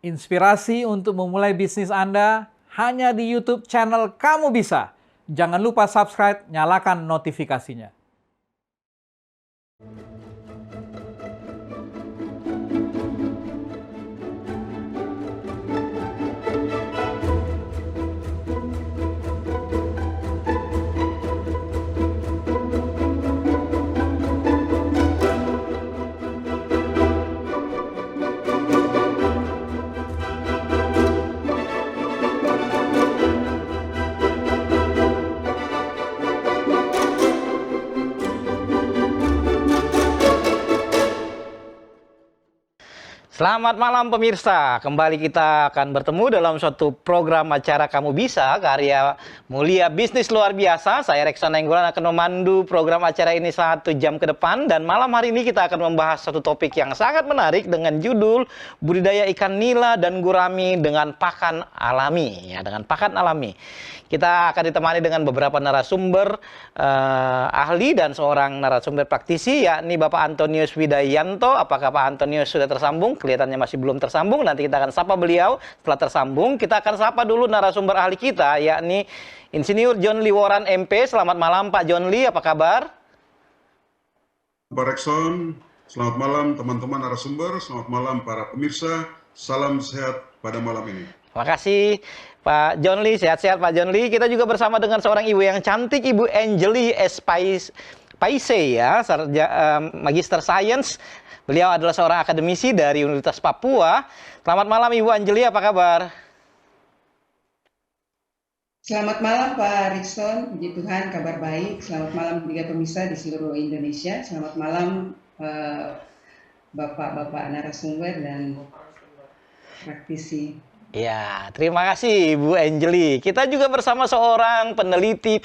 Inspirasi untuk memulai bisnis Anda hanya di YouTube channel Kamu Bisa. Jangan lupa subscribe, nyalakan notifikasinya. Selamat malam pemirsa, kembali kita akan bertemu dalam suatu program acara Kamu Bisa, karya mulia bisnis luar biasa. Saya Rekson Nainggolan akan memandu program acara ini 1 jam ke depan. Dan malam hari ini kita akan membahas satu topik yang sangat menarik dengan judul budidaya ikan nila dan gurami dengan pakan alami. Ya, dengan pakan alami. Kita akan ditemani dengan beberapa narasumber ahli dan seorang narasumber praktisi, yakni Bapak Antonius Widayanto. Apakah Pak Antonius sudah tersambung? Kelihatannya masih belum tersambung. Nanti kita akan sapa beliau setelah tersambung. Kita akan sapa dulu narasumber ahli kita, yakni Insinyur John Lee Warren MP. Selamat malam Pak John Lee, apa kabar? Pak Rekson, selamat malam teman-teman narasumber, selamat malam para pemirsa, salam sehat pada malam ini. Terima kasih Pak John Lee, sehat-sehat Pak John Lee. Kita juga bersama dengan seorang ibu yang cantik, Ibu Angeli S. Paise ya, Magister Science. Beliau adalah seorang akademisi dari Universitas Papua. Selamat malam Ibu Angeli, apa kabar? Selamat malam Pak Rikson, puji Tuhan kabar baik. Selamat malam juga pemirsa di seluruh Indonesia. Selamat malam Bapak-bapak narasumber dan praktisi. Ya, terima kasih Bu Angeli. Kita juga bersama seorang peneliti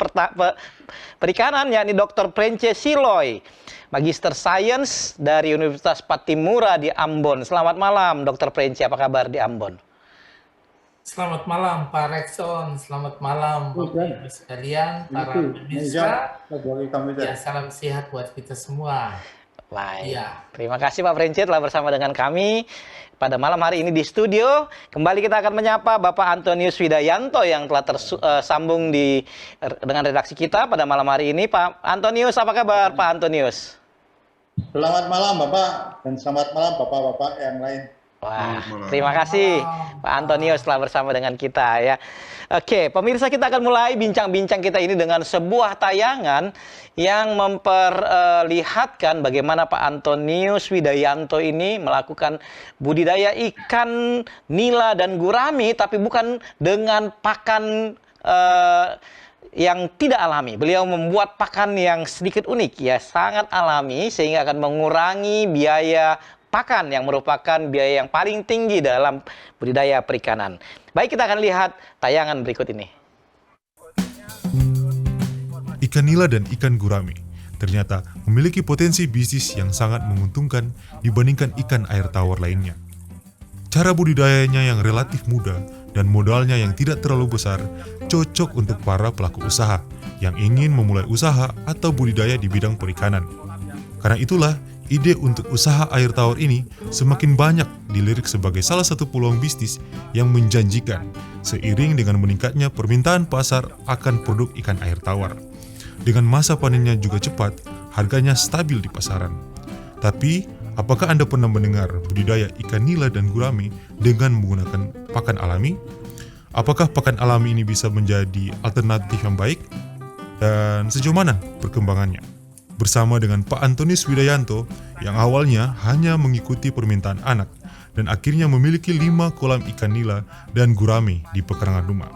perikanan, yakni Dr. Prence Siloy, Magister Science dari Universitas Patimura di Ambon. Selamat malam Dr. Prence, apa kabar di Ambon? Selamat malam Pak Rekson, selamat malam Bapak Ibu sekalian, para pemirsa. Ya, salam sehat buat kita semua. Baik. Ya. Terima kasih Pak Prence telah bersama dengan kami pada malam hari ini di studio. Kembali kita akan menyapa Bapak Antonius Widayanto yang telah tersambung dengan redaksi kita pada malam hari ini. Pak Antonius, apa kabar Pak Antonius? Selamat malam Bapak, dan selamat malam Bapak-bapak yang lain. Wah, terima kasih Pak Antonius telah bersama dengan kita ya. Oke, pemirsa, kita akan mulai bincang-bincang kita ini dengan sebuah tayangan yang memperlihatkan bagaimana Pak Antonius Widayanto ini melakukan budidaya ikan nila dan gurami, tapi bukan dengan pakan yang tidak alami. Beliau membuat pakan yang sedikit unik ya, sangat alami, sehingga akan mengurangi biaya pakan yang merupakan biaya yang paling tinggi dalam budidaya perikanan. Baik, kita akan lihat tayangan berikut ini. Ikan nila dan ikan gurami ternyata memiliki potensi bisnis yang sangat menguntungkan dibandingkan ikan air tawar lainnya. Cara budidayanya yang relatif mudah dan modalnya yang tidak terlalu besar cocok untuk para pelaku usaha yang ingin memulai usaha atau budidaya di bidang perikanan. Karena itulah, ide untuk usaha air tawar ini semakin banyak dilirik sebagai salah satu peluang bisnis yang menjanjikan seiring dengan meningkatnya permintaan pasar akan produk ikan air tawar. Dengan masa panennya juga cepat, harganya stabil di pasaran. Tapi, apakah Anda pernah mendengar budidaya ikan nila dan gurami dengan menggunakan pakan alami? Apakah pakan alami ini bisa menjadi alternatif yang baik? Dan sejauh mana perkembangannya? Bersama dengan Pak Antonius Widayanto yang awalnya hanya mengikuti permintaan anak dan akhirnya memiliki 5 kolam ikan nila dan gurami di pekarangan rumah.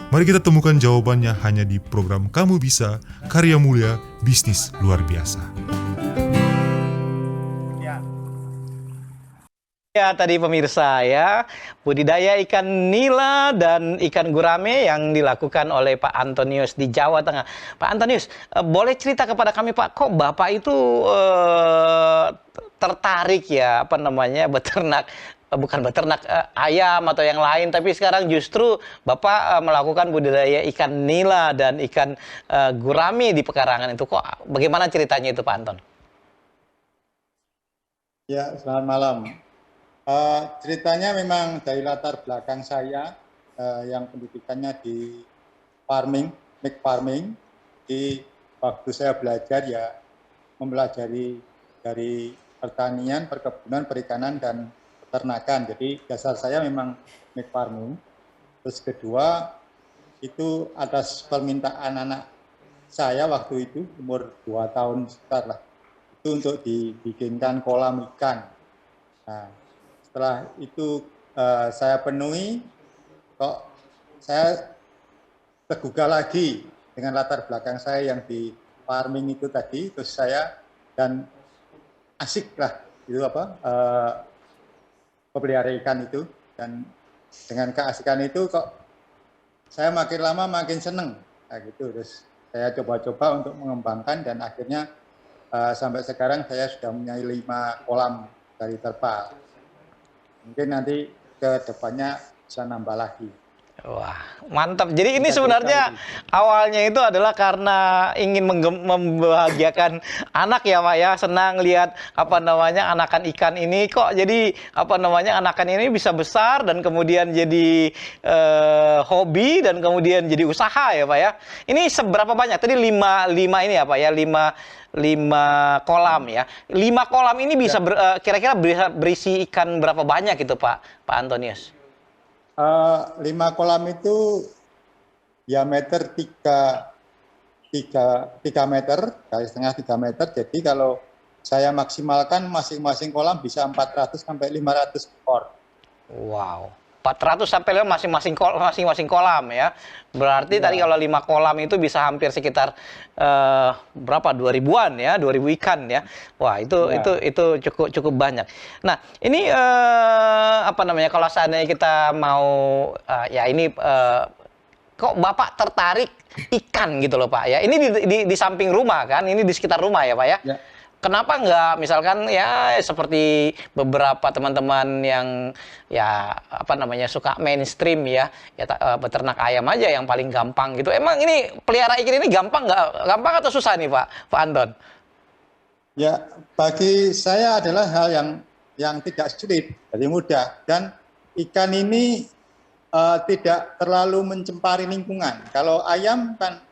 Mari kita temukan jawabannya hanya di program Kamu Bisa, karya mulia bisnis luar biasa. Ya, tadi pemirsa ya, budidaya ikan nila dan ikan gurame yang dilakukan oleh Pak Antonius di Jawa Tengah. Pak Antonius, boleh cerita kepada kami Pak, kok Bapak itu tertarik ya, bukan beternak ayam atau yang lain, tapi sekarang justru Bapak melakukan budidaya ikan nila dan ikan gurame di pekarangan itu. Kok bagaimana ceritanya itu Pak Anton? Ya, selamat malam. Ceritanya memang dari latar belakang saya yang pendidikannya di farming, mix farming. Di waktu saya belajar ya mempelajari dari pertanian, perkebunan, perikanan dan peternakan. Jadi dasar saya memang mix farming. Terus kedua itu atas permintaan anak saya waktu itu umur 2 tahun sekitar lah. Itu untuk dibikinkan kolam ikan. Nah, setelah itu saya penuhi, kok saya tergugah lagi dengan latar belakang saya yang di farming itu tadi, terus saya dan asik lah itu memelihara ikan itu, dan dengan keasikan itu kok saya makin lama makin seneng, nah gitu. Terus saya coba-coba untuk mengembangkan dan akhirnya sampai sekarang saya sudah punya 5 kolam dari terpal. Mungkin nanti ke depannya bisa nambah lagi. Wah, mantap. Jadi ini sebenarnya awalnya itu adalah karena ingin membahagiakan anak ya, Pak ya. Senang lihat anakan ikan ini kok jadi anakan ini bisa besar dan kemudian jadi hobi dan kemudian jadi usaha ya, Pak ya. Ini seberapa banyak? Tadi 5 ini ya, Pak ya. 5 kolam ya. 5 kolam ini bisa kira-kira berisi ikan berapa banyak itu, Pak Antonius? 5 kolam itu diameter 3 meter, kali setengah 3 meter. Jadi kalau saya maksimalkan masing-masing kolam bisa 400 sampai 500 ekor. Wow, 400 sampai 500 masing-masing kolam ya. Berarti tadi kalau 5 kolam itu bisa hampir sekitar berapa? 2000-an ya, 2000 ikan ya. Wah, itu cukup banyak. Nah, ini kalau seandainya kita mau kok Bapak tertarik ikan gitu loh, Pak ya. Ini di samping rumah kan, ini di sekitar rumah ya, Pak ya. Ya. Kenapa nggak misalkan ya seperti beberapa teman-teman yang suka mainstream ya beternak ayam aja yang paling gampang gitu. Emang ini pelihara ikan ini gampang nggak? Gampang atau susah nih Pak Anton? Ya, bagi saya adalah hal yang tidak sulit, jadi mudah. Dan ikan ini tidak terlalu mencemari lingkungan. Kalau ayam kan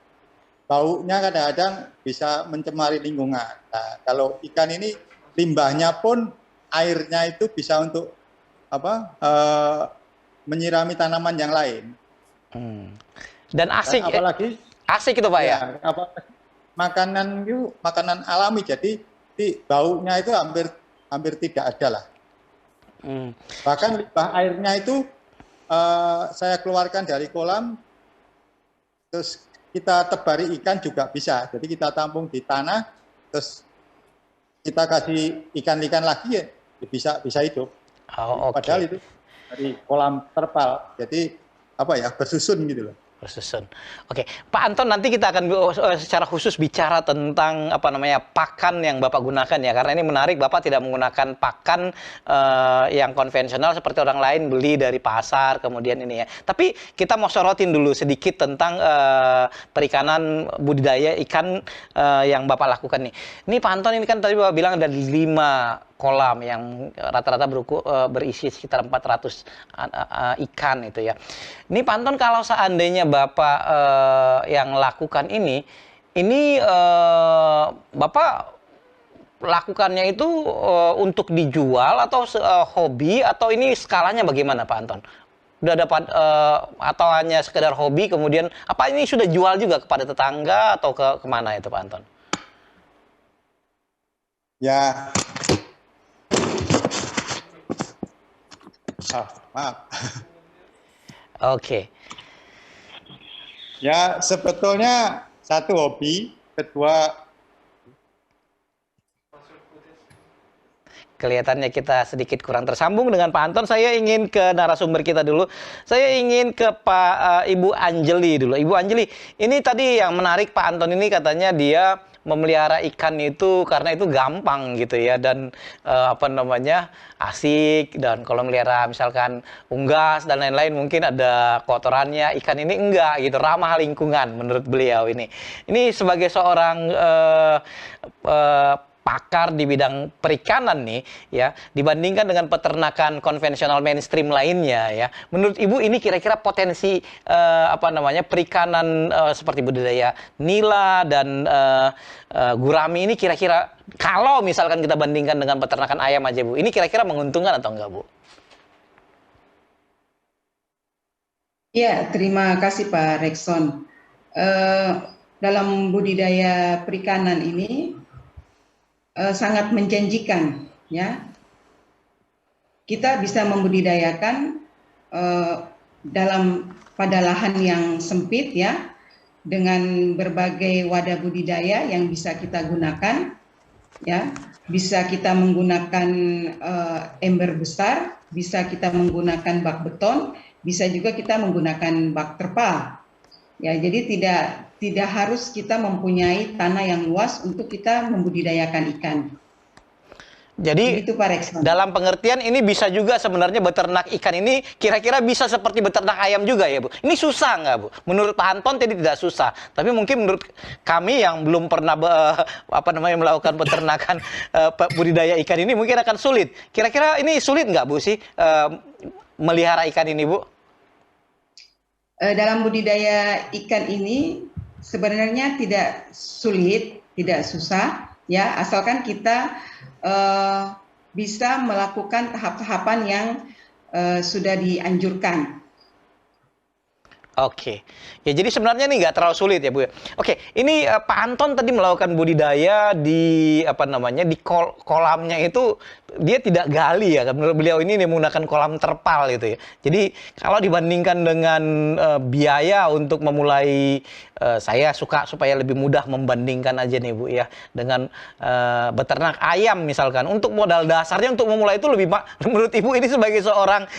baunya kadang-kadang bisa mencemari lingkungan. Nah, kalau ikan ini limbahnya pun airnya itu bisa untuk menyirami tanaman yang lain. Dan asik. Dan apalagi asik itu Pak ya. Makanan alami, jadi baunya itu hampir tidak ada lah. Bahkan limbah airnya itu saya keluarkan dari kolam, terus kita tebari ikan juga bisa. Jadi kita tampung di tanah, terus kita kasih ikan-ikan lagi ya bisa hidup. Oh, okay. Padahal itu dari kolam terpal. Jadi bersusun gitu loh. Bersusun. Oke, Pak Anton, nanti kita akan secara khusus bicara tentang pakan yang Bapak gunakan ya, karena ini menarik. Bapak tidak menggunakan pakan yang konvensional seperti orang lain beli dari pasar kemudian ini ya. Tapi kita mau sorotin dulu sedikit tentang perikanan budidaya ikan yang Bapak lakukan nih. Ini Pak Anton, ini kan tadi Bapak bilang ada 5 kolam yang rata-rata berisi sekitar 400 ikan itu ya. Ini Pak Anton, kalau seandainya Bapak yang lakukan ini Bapak lakukannya itu untuk dijual atau hobi, atau ini skalanya bagaimana Pak Anton? Udah dapat atau hanya sekedar hobi, kemudian apa ini sudah jual juga kepada tetangga atau kemana itu Pak Anton? Ya. Maaf. Oke. Ya, sebetulnya satu hobi, kedua kelihatannya kita sedikit kurang tersambung dengan Pak Anton. Saya ingin ke narasumber kita dulu. Saya ingin ke Ibu Anjeli dulu. Ibu Anjeli, ini tadi yang menarik Pak Anton ini katanya dia memelihara ikan itu karena itu gampang gitu ya, dan asik, dan kalau melihara misalkan unggas dan lain-lain mungkin ada kotorannya, ikan ini enggak gitu, ramah lingkungan menurut beliau ini. Ini sebagai seorang pakar di bidang perikanan nih ya, dibandingkan dengan peternakan konvensional mainstream lainnya ya. Menurut Ibu ini kira-kira potensi perikanan seperti budidaya nila dan gurami ini kira-kira kalau misalkan kita bandingkan dengan peternakan ayam aja Bu, ini kira-kira menguntungkan atau enggak Bu? Ya, terima kasih Pak Rekson. Dalam budidaya perikanan ini sangat menjanjikan, ya. Kita bisa membudidayakan pada lahan yang sempit, ya, dengan berbagai wadah budidaya yang bisa kita gunakan, ya. Bisa kita menggunakan ember besar, bisa kita menggunakan bak beton, bisa juga kita menggunakan bak terpal. Ya, jadi tidak harus kita mempunyai tanah yang luas untuk kita membudidayakan ikan. Jadi itu Pak Rekson. Dalam pengertian ini bisa juga sebenarnya beternak ikan ini kira-kira bisa seperti beternak ayam juga ya Bu. Ini susah nggak Bu? Menurut Pak Anton tadi tidak susah, tapi mungkin menurut kami yang belum pernah melakukan peternakan budidaya ikan ini mungkin akan sulit. Kira-kira ini sulit nggak Bu sih melihara ikan ini Bu? Dalam budidaya ikan ini sebenarnya tidak sulit, tidak susah, ya, asalkan kita bisa melakukan tahap-tahapan yang sudah dianjurkan. Oke, ya jadi sebenarnya ini nggak terlalu sulit ya Bu ya. Oke, ini Pak Anton tadi melakukan budidaya di di kolamnya itu dia tidak gali ya. Menurut beliau ini menggunakan kolam terpal gitu ya. Jadi kalau dibandingkan dengan biaya untuk memulai, saya suka supaya lebih mudah membandingkan aja nih Bu ya dengan beternak ayam misalkan. Untuk modal dasarnya untuk memulai itu lebih menurut Ibu ini sebagai seorang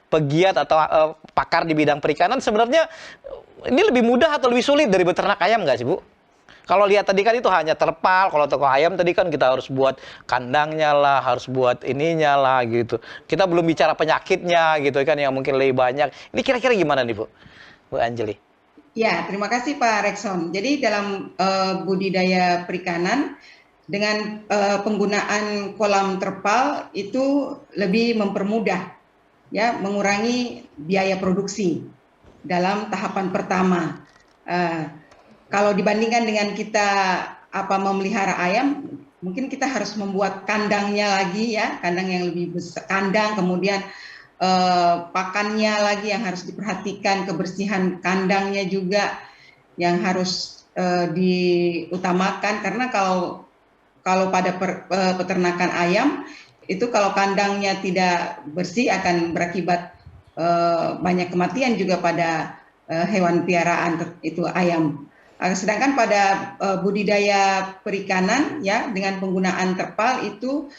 pegiat atau pakar di bidang perikanan sebenarnya ini lebih mudah atau lebih sulit dari beternak ayam nggak sih Bu? Kalau lihat tadi kan itu hanya terpal, kalau toko ayam tadi kan kita harus buat kandangnya lah, harus buat ininya lah gitu. Kita belum bicara penyakitnya gitu kan yang mungkin lebih banyak. Ini kira-kira gimana nih Bu? Bu Anjeli. Ya, terima kasih Pak Rekson. Jadi dalam budidaya perikanan dengan penggunaan kolam terpal itu lebih mempermudah, ya, mengurangi biaya produksi dalam tahapan pertama. Kalau dibandingkan dengan kita memelihara ayam, mungkin kita harus membuat kandangnya lagi, ya, kandang yang lebih besar, kemudian pakannya lagi yang harus diperhatikan, kebersihan kandangnya juga yang harus diutamakan, karena kalau pada peternakan ayam itu kalau kandangnya tidak bersih akan berakibat banyak kematian juga pada hewan piaraan itu ayam. Sedangkan pada budidaya perikanan, ya, dengan penggunaan terpal itu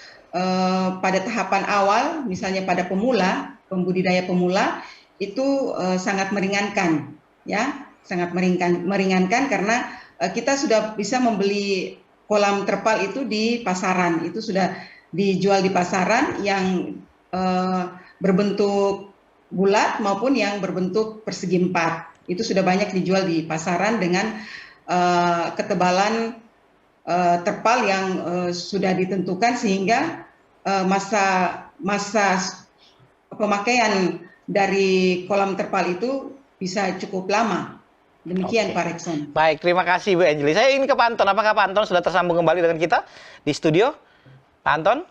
pada tahapan awal, misalnya pada pembudidaya pemula itu sangat meringankan, ya, sangat meringankan karena kita sudah bisa membeli kolam terpal itu di pasaran, itu sudah dijual di pasaran yang berbentuk bulat maupun yang berbentuk persegi 4. Itu sudah banyak dijual di pasaran dengan ketebalan terpal yang sudah ditentukan sehingga masa pemakaian dari kolam terpal itu bisa cukup lama. Demikian Pak Rekson. Baik, terima kasih Bu Anjeli. Saya ingin ke Pak Anton. Apakah Pak Anton sudah tersambung kembali dengan kita di studio? Pak Anton?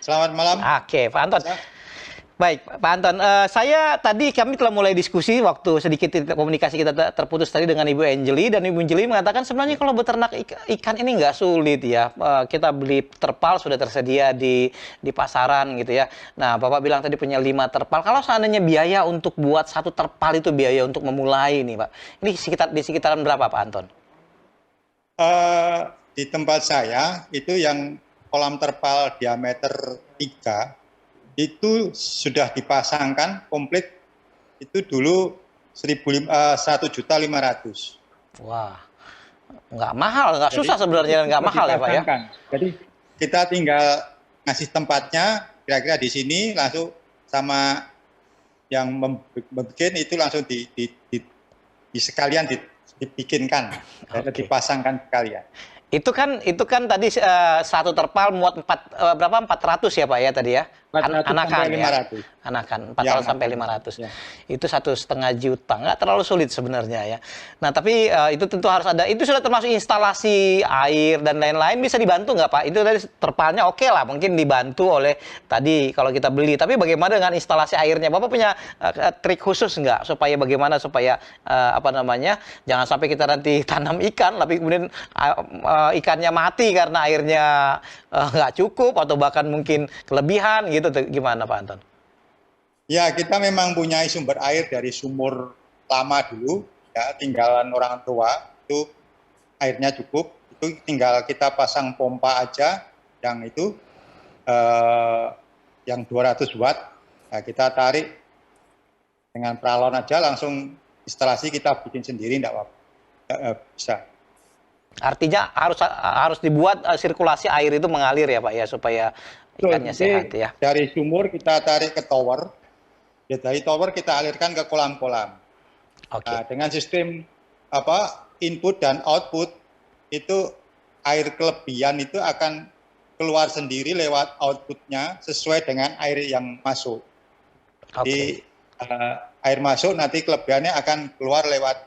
Selamat malam. Oke, Pak Anton. Baik, Pak Anton. Kami telah mulai diskusi waktu sedikit komunikasi kita terputus tadi dengan Ibu Anjeli, dan Ibu Anjeli mengatakan sebenarnya kalau beternak ikan ini nggak sulit ya. Kita beli terpal sudah tersedia di pasaran gitu ya. Nah, Bapak bilang tadi punya 5 terpal. Kalau seandainya biaya untuk buat 1 terpal itu biaya untuk memulai nih Pak. Ini di sekitaran berapa Pak Anton? Di tempat saya itu yang kolam terpal diameter 3 itu sudah dipasangkan komplit itu dulu 1.500.000. Wah, nggak mahal, nggak susah sebenarnya, nggak mahal ya Pak ya. Jadi kita tinggal ngasih tempatnya, kira-kira di sini langsung sama yang membuat itu langsung di sekalian dibikinkan, dipasangkan sekalian. Itu kan tadi satu terpal muat berapa? 400 ya Pak ya tadi ya? 400 Anakan sampai ya? 500. Anakan, Ya, 400 sampai anakan. 500. Ya. Itu 1,5 juta. Nggak terlalu sulit sebenarnya ya. Nah tapi itu tentu harus ada, itu sudah termasuk instalasi air dan lain-lain, bisa dibantu nggak Pak? Itu tadi terpalnya oke lah, mungkin dibantu oleh tadi kalau kita beli. Tapi bagaimana dengan instalasi airnya? Bapak punya trik khusus nggak supaya bagaimana supaya apa namanya, jangan sampai kita nanti tanam ikan tapi kemudian ikannya mati karena airnya nggak cukup atau bahkan mungkin kelebihan gitu, gimana Pak Anton? Ya, kita memang punya sumber air dari sumur lama dulu, ya, tinggalan orang tua, itu airnya cukup, itu tinggal kita pasang pompa aja, yang itu yang 200 watt, nah, kita tarik dengan pralon aja, langsung instalasi kita bikin sendiri, enggak apa-apa, bisa. Artinya harus dibuat sirkulasi air itu mengalir ya Pak ya, supaya ikannya sehat ya. Dari sumur kita tarik ke tower, ya, dari tower kita alirkan ke kolam-kolam. Oke. Nah, dengan sistem input dan output, itu air kelebihan itu akan keluar sendiri lewat outputnya sesuai dengan air yang masuk. Jadi air masuk nanti kelebihannya akan keluar lewat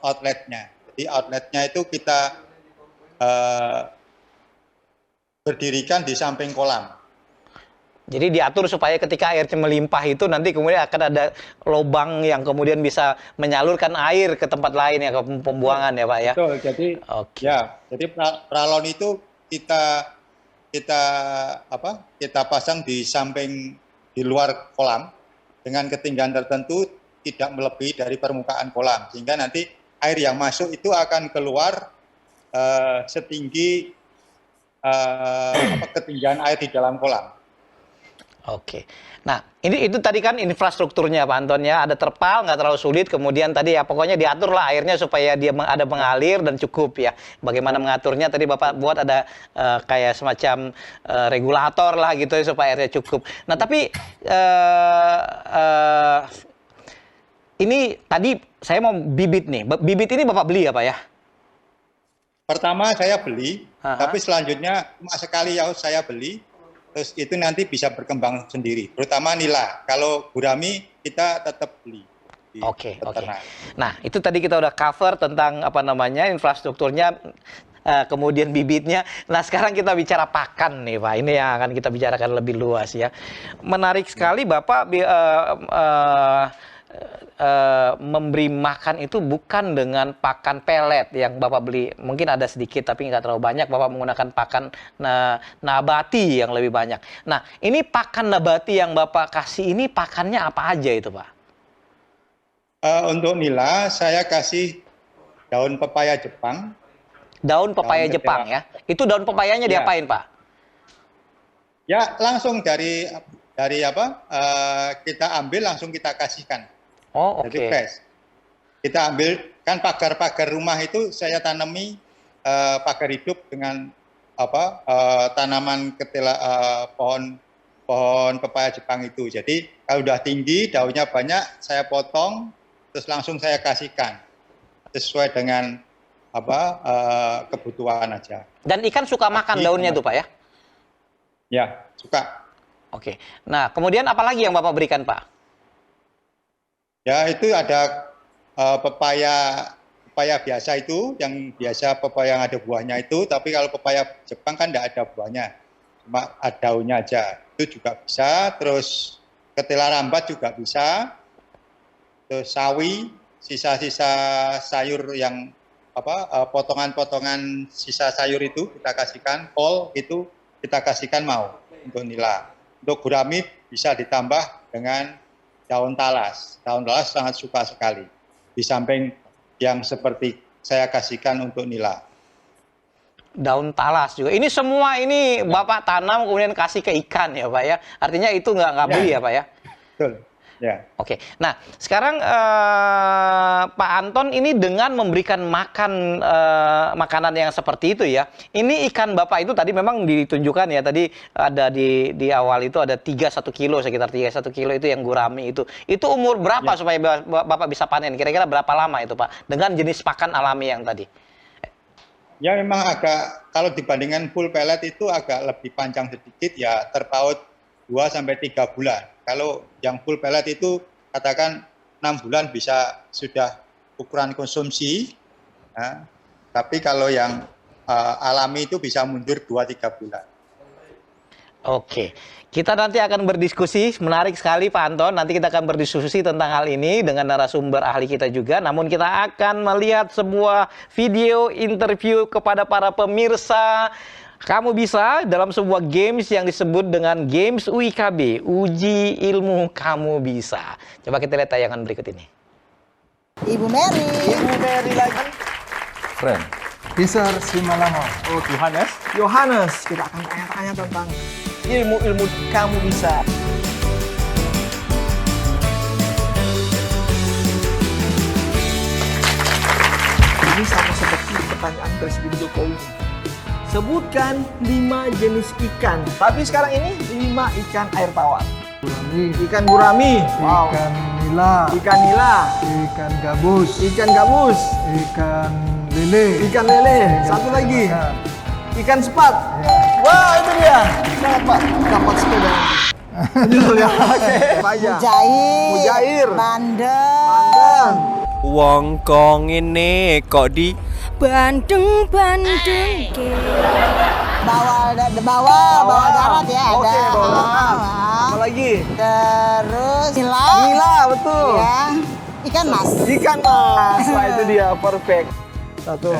outletnya. Jadi outletnya itu kita berdirikan di samping kolam. Jadi diatur supaya ketika airnya melimpah itu nanti kemudian akan ada lubang yang kemudian bisa menyalurkan air ke tempat lain ya, ke pembuangan ya Pak ya. Betul. Jadi jadi pralon itu kita pasang di samping, di luar kolam dengan ketinggian tertentu tidak melebihi dari permukaan kolam, sehingga nanti air yang masuk itu akan keluar setinggi ketinggian air di dalam kolam. Oke. Nah, itu tadi kan infrastrukturnya Pak Anton ya, ada terpal, nggak terlalu sulit, kemudian tadi ya pokoknya diatur lah airnya supaya dia ada mengalir dan cukup ya. Bagaimana mengaturnya tadi Bapak buat ada kayak semacam regulator lah gitu ya, supaya airnya cukup. Nah, tapi ini tadi saya mau bibit nih. Bibit ini Bapak beli ya Pak ya? Pertama saya beli, tapi selanjutnya cuma sekali ya saya beli. Terus itu nanti bisa berkembang sendiri, terutama nila. Kalau gurami kita tetap beli. Oke. Nah, itu tadi kita udah cover tentang apa namanya infrastrukturnya, kemudian bibitnya. Nah, sekarang kita bicara pakan nih Pak. Ini yang akan kita bicarakan lebih luas ya. Menarik sekali Bapak memberi makan itu bukan dengan pakan pelet yang Bapak beli, mungkin ada sedikit tapi nggak terlalu banyak. Bapak menggunakan pakan nabati yang lebih banyak. Nah, ini pakan nabati yang Bapak kasih ini pakannya apa aja itu Pak? Untuk nila saya kasih daun pepaya Jepang. Daun pepaya Jepang ya? Itu daun pepayanya diapain Pak? Ya langsung dari kita ambil langsung kita kasihkan. Oh, oke. Jadi fresh. Kita ambil, kan pagar-pagar rumah itu saya tanami pagar hidup dengan tanaman pohon pepaya Jepang itu. Jadi kalau udah tinggi, daunnya banyak, saya potong, terus langsung saya kasihkan sesuai dengan kebutuhan aja. Dan ikan suka makan daunnya tuh Pak ya? Ya, suka. Oke. Nah, kemudian apa lagi yang Bapak berikan Pak? Ya, itu ada pepaya biasa itu, yang biasa pepaya yang ada buahnya itu, tapi kalau pepaya Jepang kan tidak ada buahnya, cuma ada daunnya aja. Itu juga bisa, terus ketela rambat juga bisa, terus sawi, sisa-sisa sayur yang potongan-potongan sisa sayur itu kita kasihkan, kol itu kita kasihkan mau untuk nila. Untuk gurami bisa ditambah dengan daun talas. Daun talas sangat suka sekali. Di samping yang seperti saya kasihkan untuk nila. Daun talas juga. Ini semua ini Bapak tanam kemudian kasih ke ikan ya Pak ya? Artinya itu nggak beli ya Pak ya? Betul. Ya. Oke. Nah, sekarang Pak Anton ini dengan memberikan makan makanan yang seperti itu ya. Ini ikan Bapak itu tadi memang ditunjukkan ya. Tadi ada di awal itu ada 31 kilo, sekitar 31 kilo itu yang gurami itu. Itu umur berapa supaya Bapak bisa panen? Kira-kira berapa lama itu Pak? Dengan jenis pakan alami yang tadi. Ya memang agak, kalau dibandingkan full pellet itu agak lebih panjang sedikit ya, terpaut 2 sampai 3 bulan. Kalau yang full pellet itu katakan 6 bulan bisa sudah ukuran konsumsi. Ya. Tapi kalau yang alami itu bisa mundur 2-3 bulan. Oke, kita nanti akan berdiskusi, menarik sekali Pak Anton, nanti kita akan berdiskusi tentang hal ini dengan narasumber ahli kita juga, namun kita akan melihat sebuah video interview kepada para pemirsa Kamu Bisa dalam sebuah games yang disebut dengan Games UIKB, Uji Ilmu Kamu Bisa. Coba kita lihat tayangan berikut ini. Ibu Mary. Ibu Mary lagi. Friend. Peter Simalamo. Oh, Yohanes. Yohanes, kita akan tanya-tanya tentang ilmu-ilmu kamu bisa. Ini sama seperti pertanyaan Presiden Jokowi. Sebutkan 5 jenis ikan. Tapi sekarang ini 5 ikan air tawar. Ikan gurami. Wow. Ikan nila. Ikan nila. Ikan gabus. Ikan gabus. Ikan lele. Ikan lele. Satu lagi. Ikan sepat. Ya. Wah, itu dia. Dapat sepeda. Judulnya. Oke. Apa aja? Mujair. Bandeng. Wong kong ini kok di Bandeng ke. Bawa darat ya ada. Oke, bawa darat. Apa lagi? Terus Nila, betul. Ya. Ikan mas. Ikan mas. Nah, itu dia perfect. Satu.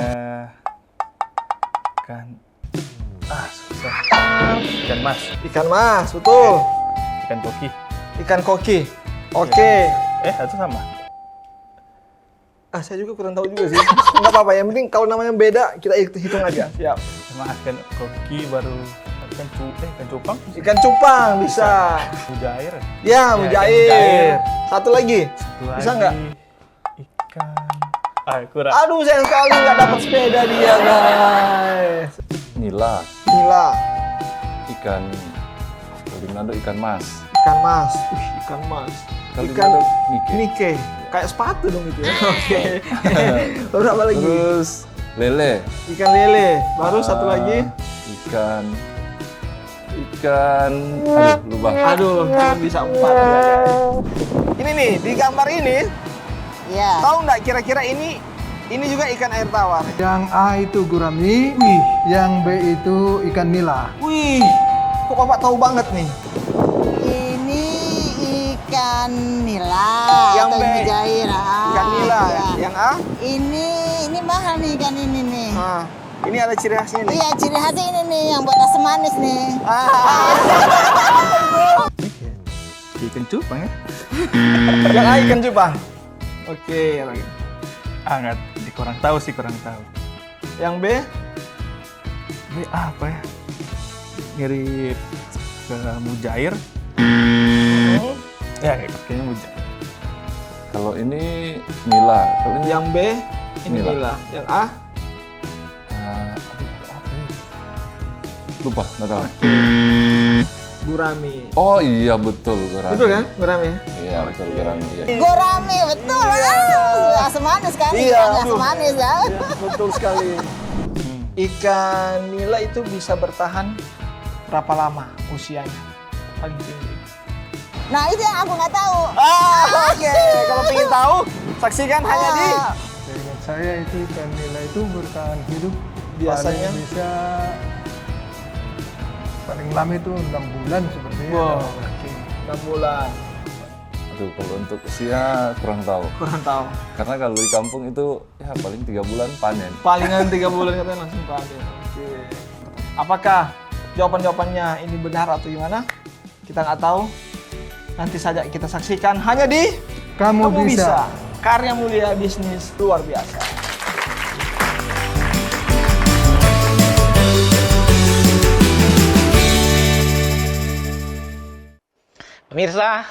susah. Ikan mas. Ikan mas, betul. Ikan koki. Ikan koki. Oke. Itu sama. Saya juga kurang tahu juga sih. Enggak apa-apa, yang penting kalau namanya beda kita hitung aja. Siap. Sama ikan koki baru ikan cupang. Ikan cupang bisa. Mujair. Ya, mujair. Satu lagi. Bisa nggak? Ikan. Kurang. Aduh, sayang sekali nggak dapat sepeda dia, guys. Nila. Nila. Ikan. Kalau di Manado ikan mas. Ikan mas. Ikan mas. Kalau di Ikan Manado Nike. Kayak sepatu dong itu ya. Oke. Berapa lagi? Terus lele. Ikan lele. Baru satu lagi. Ikan. Aduh, lupa. Aduh, cuma bisa 4 ya, guys. Ini nih, di gambar ini. Iya. Tahu nggak kira-kira ini juga ikan air tawar? Yang A itu gurami. Yang B itu ikan nila. Wih, kok Bapak tahu banget nih? Ini ikan nila. Yang atau B. mujair. Ikan nila. Iya. Yang A? Ini mahal nih ikan ini nih. Nah, ini ada ciri khasnya nih. Iya, ciri khasnya ini nih yang buat asam manis nih. Ikan cupang ya? Yang A ikan cupang. Oke, lagi. Nggak, kurang tahu. Yang B? Ini apa ya? Mirip ke mujair. Ya, kayaknya mujair. Kalau ini nila. Kalau ini Yang B ini Nila. nila. Yang A? lupa, nggak tahu. Gurami. Oh iya betul gurami. Betul kan? Gurami. Iya betul gurami. Iya. Gurami, betul. Asam manis kan? Iya, Asam manis ya. Ya, betul sekali. Ikan nila itu bisa bertahan berapa lama usianya? Paling tinggi. Nah, itu yang aku nggak tahu. Oke. Kalau ingin tahu, saksikan hanya di Seingat saya itu ikan nila itu bertahan hidup biasanya. paling bisa paling lama itu 6 bulan sepertinya. Wow. 6 bulan. Aduh kalau untuk usia kurang tahu. Kurang tahu. Karena kalau di kampung itu ya paling 3 bulan panen. Palingan 3 bulan katanya langsung panen. Oke. Apakah jawaban-jawabannya ini benar atau gimana? Kita nggak tahu. Nanti saja kita saksikan hanya di Kamu Bisa. Karya mulia bisnis luar biasa. Pemirsa,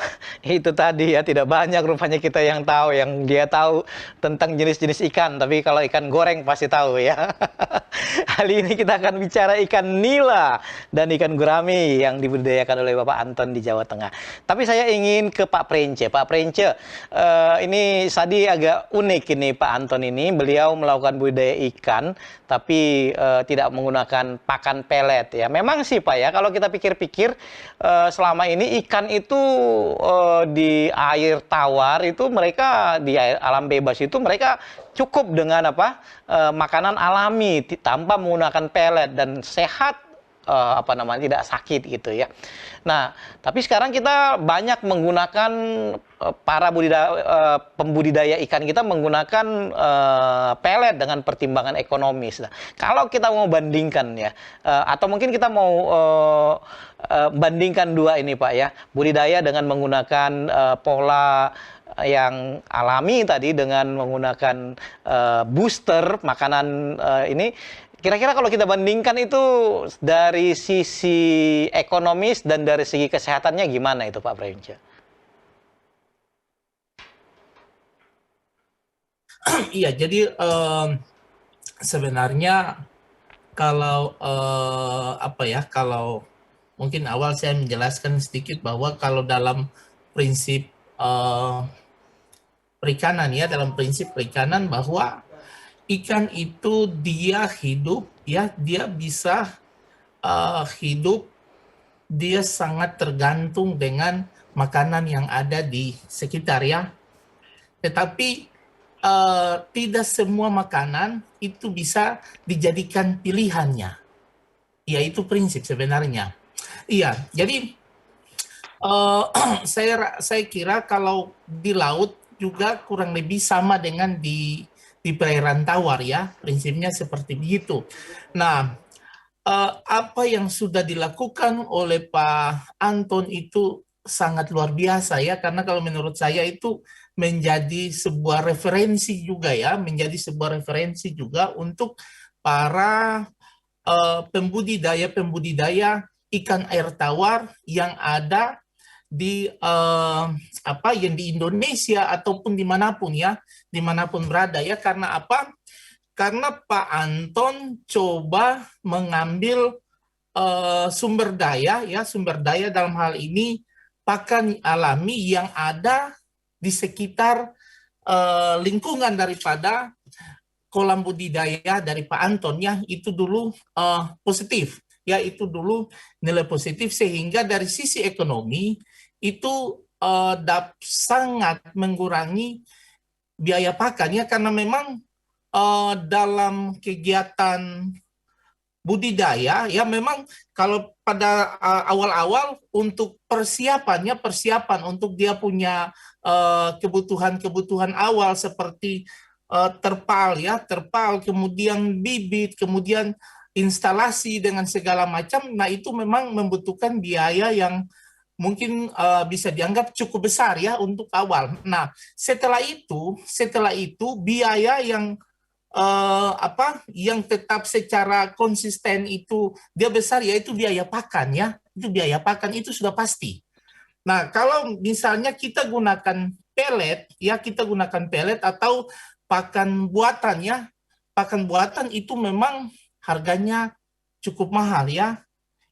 Itu tadi ya, tidak banyak rupanya kita yang tahu, yang dia tahu tentang jenis-jenis ikan. Tapi kalau ikan goreng pasti tahu ya. Kali ini kita akan bicara ikan nila dan ikan gurami yang dibudidayakan oleh Bapak Anton di Jawa Tengah. Tapi saya ingin ke Pak Prence. Pak Prence, ini tadi agak unik ini Pak Anton ini. Beliau melakukan budidaya ikan, tapi tidak menggunakan pakan pelet ya. Memang sih Pak ya, kalau kita pikir-pikir selama ini ikan itu di air tawar itu mereka di alam bebas itu mereka cukup dengan apa makanan alami tanpa menggunakan pelet dan sehat, apa namanya, tidak sakit gitu ya. Nah, tapi sekarang kita banyak menggunakan para pembudidaya ikan kita menggunakan pelet dengan pertimbangan ekonomis. Nah, kalau kita mau bandingkan ya, atau mungkin kita mau bandingkan dua ini Pak ya, budidaya dengan menggunakan pola yang alami tadi dengan menggunakan booster makanan ini. Kira-kira kalau kita bandingkan itu dari sisi ekonomis dan dari segi kesehatannya gimana itu Pak Prence? Iya, jadi sebenarnya kalau apa ya, kalau mungkin awal saya menjelaskan sedikit bahwa kalau dalam prinsip perikanan ya, dalam prinsip perikanan bahwa ikan itu dia hidup ya, dia bisa hidup, dia sangat tergantung dengan makanan yang ada di sekitar ya. Tetapi tidak semua makanan itu bisa dijadikan pilihannya. Ya, itu prinsip sebenarnya. Iya, jadi saya kira kalau di laut juga kurang lebih sama dengan di perairan tawar ya, prinsipnya seperti begitu. Nah, apa yang sudah dilakukan oleh Pak Anton itu sangat luar biasa ya, karena kalau menurut saya itu menjadi sebuah referensi juga ya, menjadi sebuah referensi juga untuk para pembudidaya ikan air tawar yang ada di yang di Indonesia ataupun dimanapun ya, dimanapun berada ya. Karena apa? Karena Pak Anton coba mengambil sumber daya dalam hal ini pakan alami yang ada di sekitar lingkungan daripada kolam budidaya dari Pak Anton ya, itu dulu positif ya, itu dulu nilai positif, sehingga dari sisi ekonomi itu sangat mengurangi biaya pakan ya, karena memang dalam kegiatan budidaya ya, memang kalau pada awal-awal untuk persiapan untuk dia punya kebutuhan awal seperti terpal, kemudian bibit, kemudian instalasi dengan segala macam. Nah, itu memang membutuhkan biaya yang mungkin bisa dianggap cukup besar ya untuk awal. Nah, setelah itu biaya yang yang tetap secara konsisten itu dia besar, yaitu biaya pakan ya. Itu biaya pakan itu sudah pasti. Nah, kalau misalnya kita gunakan pelet atau pakan buatan ya, pakan buatan itu memang harganya cukup mahal ya.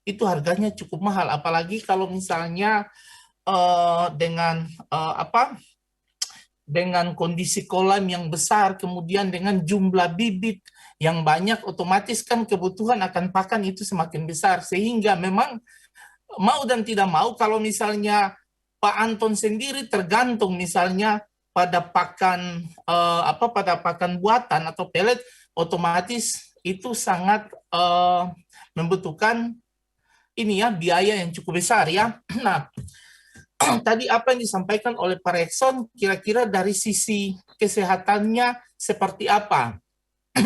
Itu harganya cukup mahal, apalagi kalau misalnya dengan dengan kondisi kolam yang besar, kemudian dengan jumlah bibit yang banyak, otomatis kan kebutuhan akan pakan itu semakin besar, sehingga memang mau dan tidak mau kalau misalnya Pak Anton sendiri tergantung misalnya pada pakan pada pakan buatan atau pelet, otomatis itu sangat membutuhkan ini ya, biaya yang cukup besar ya. Nah, tadi apa yang disampaikan oleh Pak Rekson, kira-kira dari sisi kesehatannya seperti apa?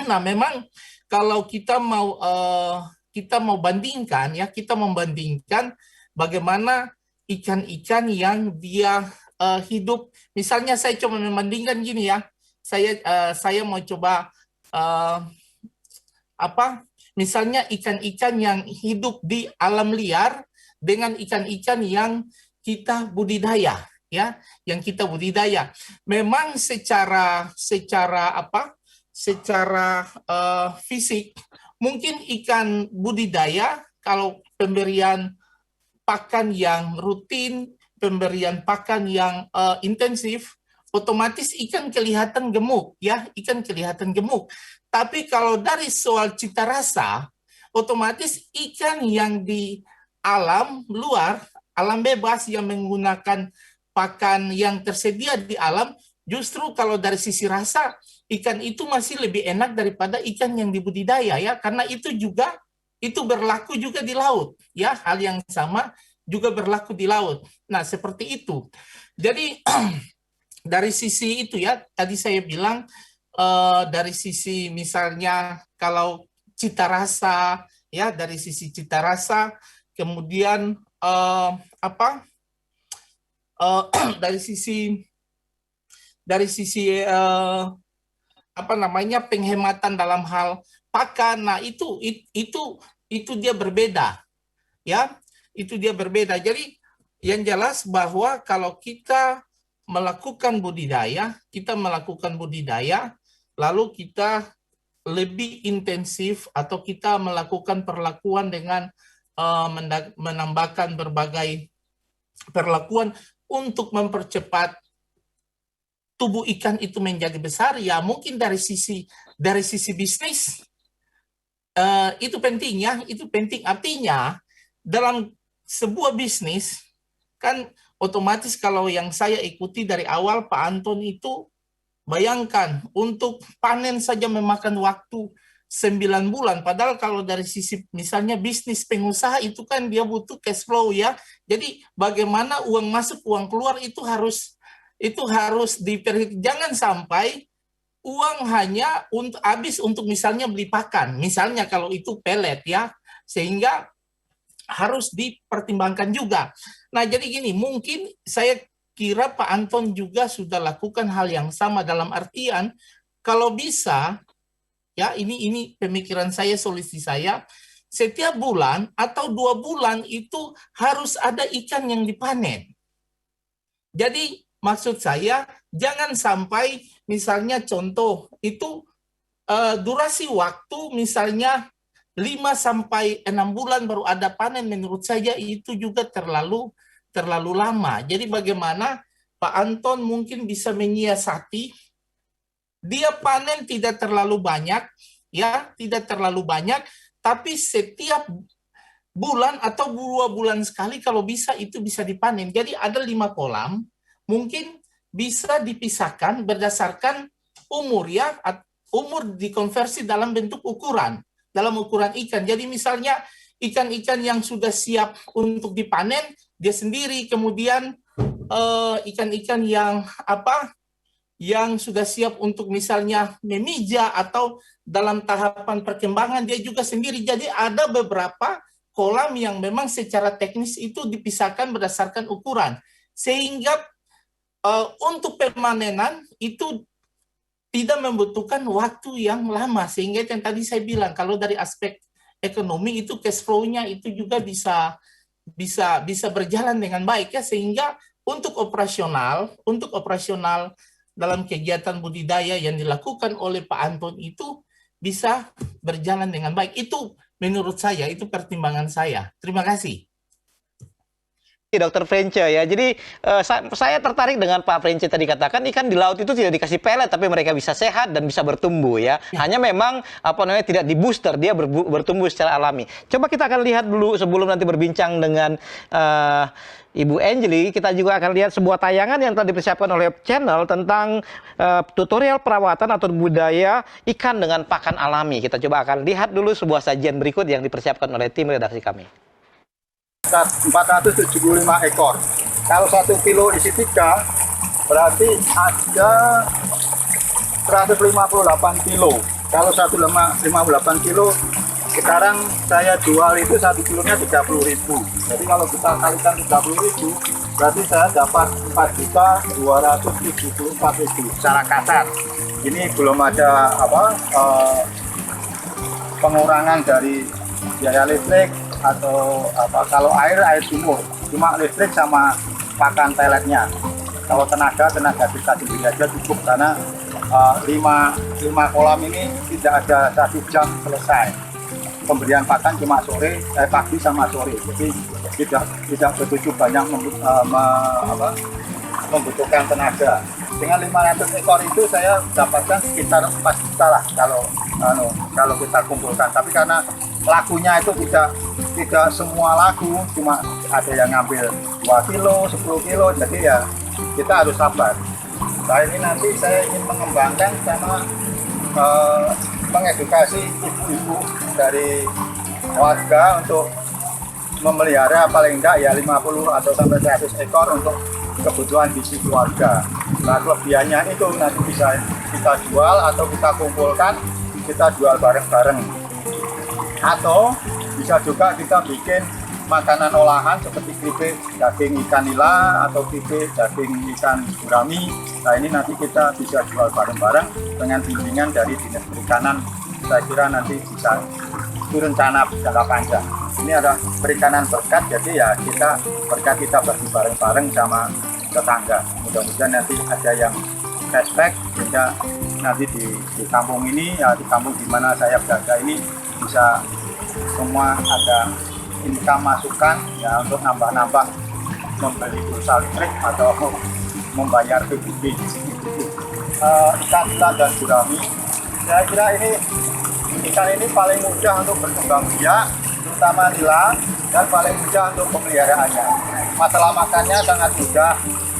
Nah, memang kalau kita mau bandingkan ya, kita membandingkan bagaimana ikan-ikan yang dia hidup. Misalnya saya coba membandingkan gini ya, saya mau coba misalnya ikan-ikan yang hidup di alam liar dengan ikan-ikan yang kita budidaya ya yang kita budidaya. Memang secara fisik mungkin ikan budidaya kalau pemberian pakan yang rutin, pemberian pakan yang intensif, otomatis ikan kelihatan gemuk, ya, ikan kelihatan gemuk. Tapi kalau dari soal cita rasa, otomatis ikan yang di alam luar, alam bebas yang menggunakan pakan yang tersedia di alam, justru kalau dari sisi rasa, ikan itu masih lebih enak daripada ikan yang dibudidaya, ya, karena itu berlaku juga di laut, ya, hal yang sama juga berlaku di laut. Nah, seperti itu. Jadi dari sisi itu, ya, tadi saya bilang dari sisi misalnya kalau cita rasa, ya, dari sisi cita rasa, kemudian dari sisi penghematan dalam hal pakan. Nah, itu dia berbeda, ya, itu dia berbeda. Jadi yang jelas bahwa kalau kita melakukan budidaya, lalu kita lebih intensif atau kita melakukan perlakuan dengan menambahkan berbagai perlakuan untuk mempercepat tubuh ikan itu menjadi besar, ya mungkin dari sisi bisnis itu penting, ya, itu penting. Artinya dalam sebuah bisnis kan otomatis kalau yang saya ikuti dari awal Pak Anton itu, bayangkan untuk panen saja memakan waktu 9 bulan. Padahal kalau dari sisi misalnya bisnis pengusaha itu kan dia butuh cash flow, ya. Jadi bagaimana uang masuk uang keluar itu harus diperhitungkan. Jangan sampai uang hanya habis untuk misalnya beli pakan. Misalnya kalau itu pelet, ya. Sehingga harus dipertimbangkan juga. Nah, jadi gini, mungkin saya kira Pak Anton juga sudah lakukan hal yang sama dalam artian kalau bisa, ya, ini pemikiran saya, solusi saya, setiap bulan atau 2 bulan itu harus ada ikan yang dipanen. Jadi maksud saya jangan sampai misalnya contoh itu durasi waktu misalnya 5-6 bulan baru ada panen, menurut saya itu juga terlalu lama. Jadi bagaimana Pak Anton mungkin bisa menyiasati dia panen tidak terlalu banyak, ya, tidak terlalu banyak, tapi setiap bulan atau 2 bulan sekali kalau bisa itu bisa dipanen. Jadi ada 5 kolam, mungkin bisa dipisahkan berdasarkan umur, ya, umur dikonversi dalam bentuk ukuran, dalam ukuran ikan. Jadi misalnya ikan-ikan yang sudah siap untuk dipanen dia sendiri, kemudian ikan-ikan yang sudah siap untuk misalnya memijah atau dalam tahapan perkembangan dia juga sendiri. Jadi ada beberapa kolam yang memang secara teknis itu dipisahkan berdasarkan ukuran. Sehingga untuk permanenan itu tidak membutuhkan waktu yang lama. Sehingga yang tadi saya bilang, kalau dari aspek ekonomi itu cash flow-nya itu juga bisa berjalan dengan baik, ya, sehingga untuk operasional dalam kegiatan budidaya yang dilakukan oleh Pak Anton itu bisa berjalan dengan baik. Itu menurut saya, itu pertimbangan saya. Terima kasih. Dokter Frence, ya. Jadi saya tertarik dengan Pak Frence tadi katakan ikan di laut itu tidak dikasih pelet tapi mereka bisa sehat dan bisa bertumbuh, ya. Hanya memang tidak di booster, dia bertumbuh secara alami. Coba kita akan lihat dulu sebelum nanti berbincang dengan Ibu Angeli, kita juga akan lihat sebuah tayangan yang telah dipersiapkan oleh channel tentang tutorial perawatan atau budaya ikan dengan pakan alami. Kita coba akan lihat dulu sebuah sajian berikut yang dipersiapkan oleh tim redaksi kami. 475 ekor. Kalau 1 kilo isi 3, berarti ada 158 kilo. Kalau 158 kilo, sekarang saya jual itu 1 kilonya 30.000. Jadi kalau kita kalikan 30.000, berarti saya dapat 4.274.000 secara kasar. Ini belum ada pengurangan dari biaya listrik atau kalau air sumur, cuma listrik sama pakan peletnya. kalau tenaga kita sendiri aja cukup, karena 5 kolam ini tidak ada 1 jam selesai. Pemberian pakan cuma pagi sama sore, jadi tidak begitu banyak membutuhkan tenaga. Dengan 500 ekor itu saya dapatkan sekitar 4 juta lah kalau kita kumpulkan. Tapi karena lakunya itu tidak semua laku, cuma ada yang ngambil 2 kilo, 10 kilo, jadi ya kita harus sabar. Nah, ini nanti saya ingin mengembangkan sama mengedukasi ibu-ibu dari warga untuk memelihara paling enggak ya 50 atau sampai 100 ekor untuk kebutuhan gizi keluarga. Nah, kelebihannya itu nanti bisa kita jual atau kita kumpulkan, kita jual bareng-bareng. Atau bisa juga kita bikin makanan olahan seperti keripik daging ikan nila atau keripik daging ikan gurami. Nah, ini nanti kita bisa jual bareng-bareng dengan bimbingan dari Dinas Perikanan. Saya kira nanti bisa itu rencana jangka panjang. Ini ada perikanan berkat, jadi ya berkat kita bagi bareng-bareng sama tetangga. Mudah-mudahan nanti ada yang cashback, sehingga nanti di kampung ini, ya di kampung di mana saya berada ini bisa semua ada income masukan ya untuk nambah-nambah membeli pulsa listrik atau membayar PBB. Ikan nila dan gurami, saya kira ikan ini paling mudah untuk berkembang biak, terutama nila, dan paling mudah untuk pemeliharaannya. Masalah makannya sangat mudah,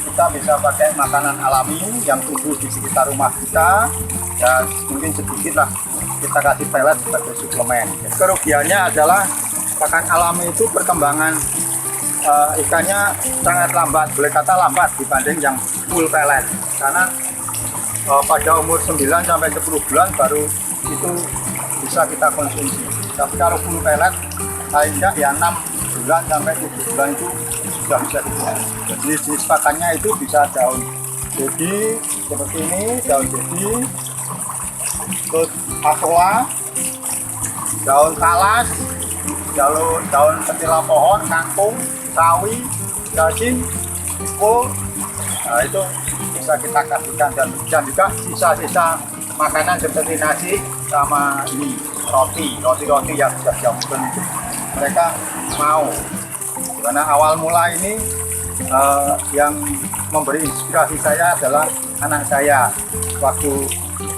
kita bisa pakai makanan alami yang tumbuh di sekitar rumah kita, dan mungkin sedikit lah kita kasih pelet sebagai suplemen. Kerugiannya adalah pakan alami itu perkembangan ikannya sangat lambat, boleh kata lambat dibanding yang full pelet, karena pada umur 9 sampai 10 bulan baru itu bisa kita konsumsi. Tapi kalau full pelet paling enggak ya 6 bulan sampai 7 bulan itu sudah bisa dijual. Jadi jenis pakannya itu bisa daun jadi seperti ini, daun jadi, terus asola, daun talas, daun petila pohon, kangkung, sawi, cacing, full. Nah, itu bisa kita kasihkan, dan juga sisa-sisa makanan seperti nasi sama ini roti yang sudah diamkan itu mereka mau. Karena awal mula ini yang memberi inspirasi saya adalah anak saya waktu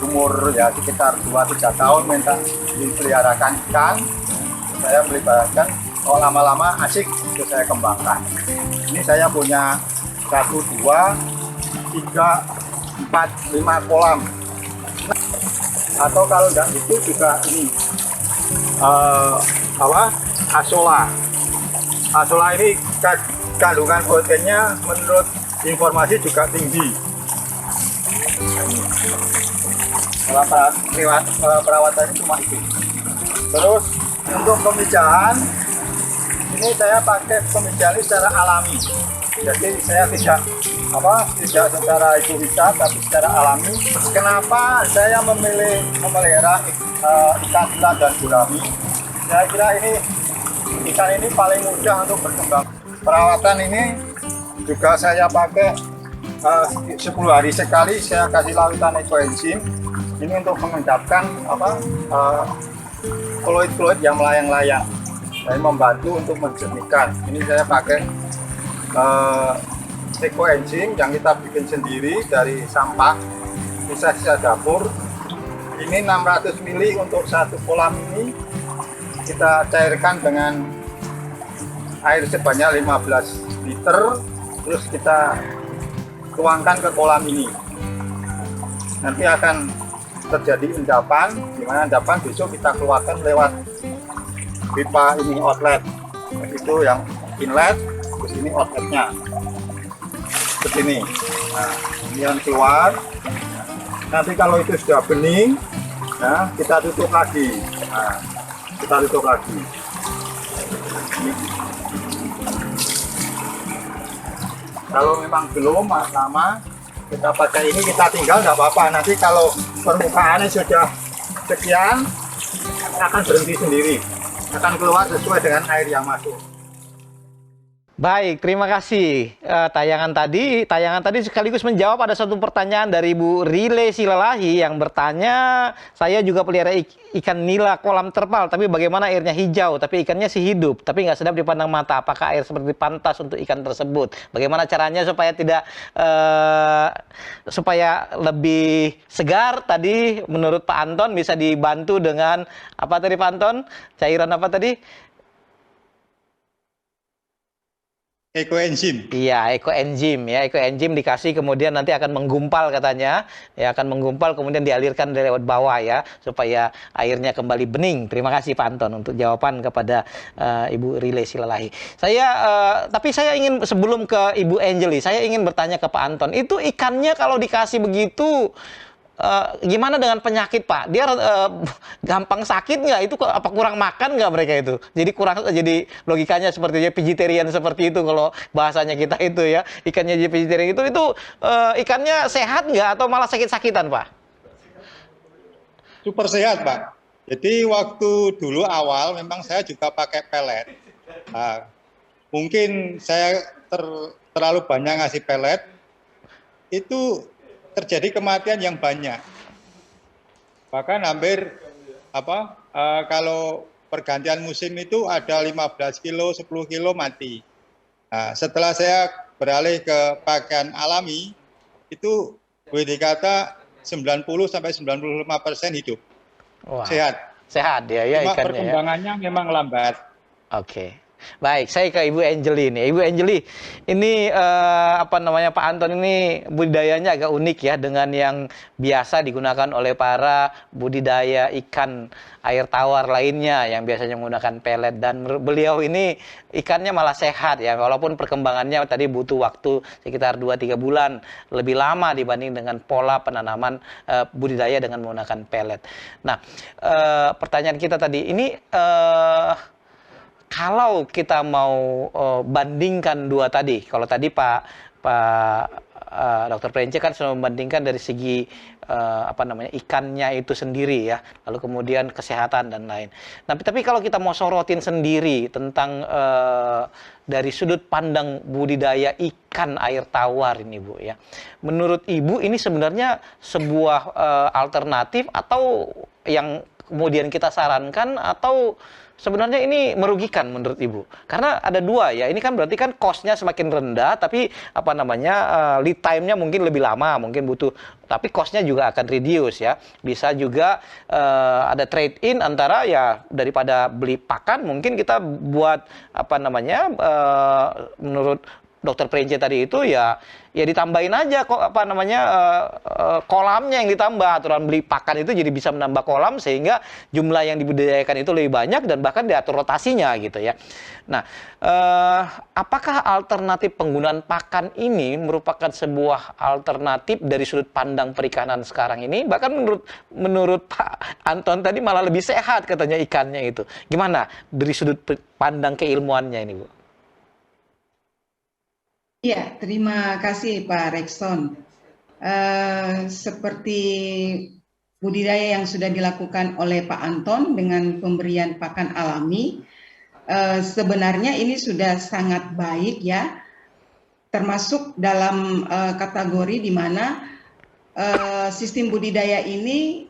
umur ya sekitar 2-3 tahun minta dipeliharakan ikan. Saya peliharakan, lama-lama asik, itu saya kembangkan. Ini saya punya 1, 2, 3, 4, 5 kolam. Atau kalau enggak itu juga ini asola. Asola ini kandungan proteinnya menurut informasi juga tinggi. Perawatannya cuma itu. Terus untuk pemijahan ini saya pakai pemijahan secara alami. Jadi saya tidak secara egoisa tapi secara alami. Kenapa saya memilih memelihara ikan nila dan gurami? Saya kira ikan ini paling mudah untuk berkembang. Perawatan ini juga saya pakai 10 hari sekali saya kasih larutan ekoenzim. Ini untuk mengendapkan fluid yang melayang-layang. Saya membantu untuk menjernihkan. Ini saya pakai ekoenzim yang kita bikin sendiri dari sampah, sisa-sisa dapur. Ini 600 ml untuk 1 kolam ini kita cairkan dengan air sebanyak 15 liter, terus kita tuangkan ke kolam ini. Nanti akan terjadi endapan, di mana endapan besok kita keluarkan lewat pipa ini outlet. Itu yang inlet, terus ini outletnya. Seperti ini. Nah, ini yang keluar. Nanti kalau itu sudah bening, nah, kita tutup lagi. Nah, kita tutup lagi. Ini. Kalau memang belum lama, kita pakai ini, kita tinggal nggak apa-apa. Nanti kalau permukaannya sudah sekian, akan berhenti sendiri, akan keluar sesuai dengan air yang masuk. Baik, terima kasih. Tayangan tadi sekaligus menjawab ada satu pertanyaan dari Bu Rile Silalahi yang bertanya, saya juga pelihara ikan nila kolam terpal, tapi bagaimana airnya hijau, tapi ikannya sih hidup, tapi nggak sedap dipandang mata. Apakah air seperti pantas untuk ikan tersebut? Bagaimana caranya supaya tidak supaya lebih segar? Tadi menurut Pak Anton bisa dibantu dengan apa tadi Pak Anton? Cairan apa tadi? Ekoenzim. Iya, ekoenzim ya. Ekoenzim dikasih kemudian nanti akan menggumpal katanya. Ya, akan menggumpal kemudian dialirkan dari lewat bawah ya supaya airnya kembali bening. Terima kasih Pak Anton untuk jawaban kepada Ibu Rile Silalahi. Tapi saya ingin sebelum ke Ibu Angeli, saya ingin bertanya ke Pak Anton. Itu ikannya kalau dikasih begitu gimana dengan penyakit Pak? Dia gampang sakit nggak? Itu apa kurang makan nggak mereka itu? Jadi logikanya seperti vegetarian seperti itu kalau bahasanya kita itu ya, ikannya jadi vegetarian itu ikannya sehat nggak atau malah sakit-sakitan Pak? Super sehat Pak. Jadi waktu dulu awal memang saya juga pakai pelet. Nah, mungkin saya terlalu banyak ngasih pelet, itu terjadi kematian yang banyak. Bahkan hampir kalau pergantian musim itu ada 15 kilo, 10 kilo mati. Nah, setelah saya beralih ke pakaian alami, itu boleh dikata 90-95% hidup. Wah, sehat. Sehat ya Cuma ikannya. perkembangannya memang lambat. Oke. Baik, saya ke Ibu Angeli nih. Ibu Angeli, ini Pak Anton ini budidayanya agak unik ya dengan yang biasa digunakan oleh para budidaya ikan air tawar lainnya yang biasanya menggunakan pelet, dan beliau ini ikannya malah sehat ya, walaupun perkembangannya tadi butuh waktu sekitar 2-3 bulan lebih lama dibanding dengan pola penanaman budidaya dengan menggunakan pelet. Nah, pertanyaan kita tadi ini kalau kita mau bandingkan dua tadi, kalau tadi Pak Dr. Prence kan sudah membandingkan dari segi ikannya itu sendiri ya, lalu kemudian kesehatan dan lain. Tapi kalau kita mau sorotin sendiri tentang dari sudut pandang budidaya ikan air tawar ini Bu ya, menurut Ibu ini sebenarnya sebuah alternatif atau yang kemudian kita sarankan, atau sebenarnya ini merugikan menurut Ibu? Karena ada dua ya, ini kan berarti kan cost-nya semakin rendah, tapi lead time-nya mungkin lebih lama, mungkin butuh, tapi cost-nya juga akan reduce ya. Bisa juga ada trade-in antara ya, daripada beli pakan, mungkin kita buat menurut Dokter Prence tadi itu ya ditambahin aja kolamnya yang ditambah, aturan beli pakan itu jadi bisa menambah kolam sehingga jumlah yang dibudidayakan itu lebih banyak dan bahkan diatur rotasinya gitu ya. Nah, apakah alternatif penggunaan pakan ini merupakan sebuah alternatif dari sudut pandang perikanan sekarang ini? Bahkan menurut Pak Anton tadi malah lebih sehat katanya ikannya itu. Gimana dari sudut pandang keilmuannya ini Bu? Iya, terima kasih Pak Rexon. Seperti budidaya yang sudah dilakukan oleh Pak Anton dengan pemberian pakan alami, sebenarnya ini sudah sangat baik ya, termasuk dalam kategori di mana sistem budidaya ini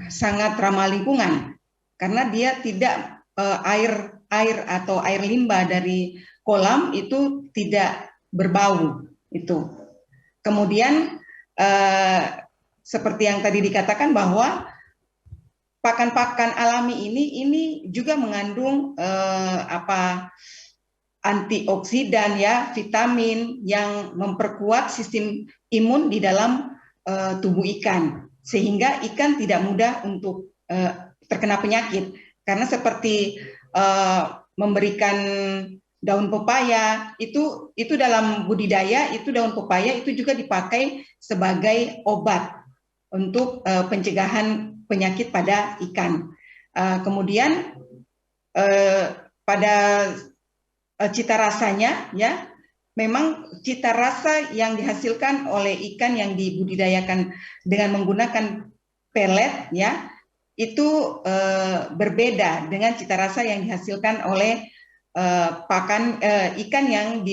sangat ramah lingkungan, karena dia tidak air atau air limbah dari kolam itu tidak berbau itu. Kemudian seperti yang tadi dikatakan bahwa pakan-pakan alami ini juga mengandung antioksidan ya, vitamin yang memperkuat sistem imun di dalam tubuh ikan, sehingga ikan tidak mudah untuk terkena penyakit. Karena seperti memberikan daun pepaya itu dalam budidaya, itu daun pepaya itu juga dipakai sebagai obat untuk pencegahan penyakit pada ikan. Kemudian pada cita rasanya ya, memang cita rasa yang dihasilkan oleh ikan yang dibudidayakan dengan menggunakan pelet ya, itu berbeda dengan cita rasa yang dihasilkan oleh ikan yang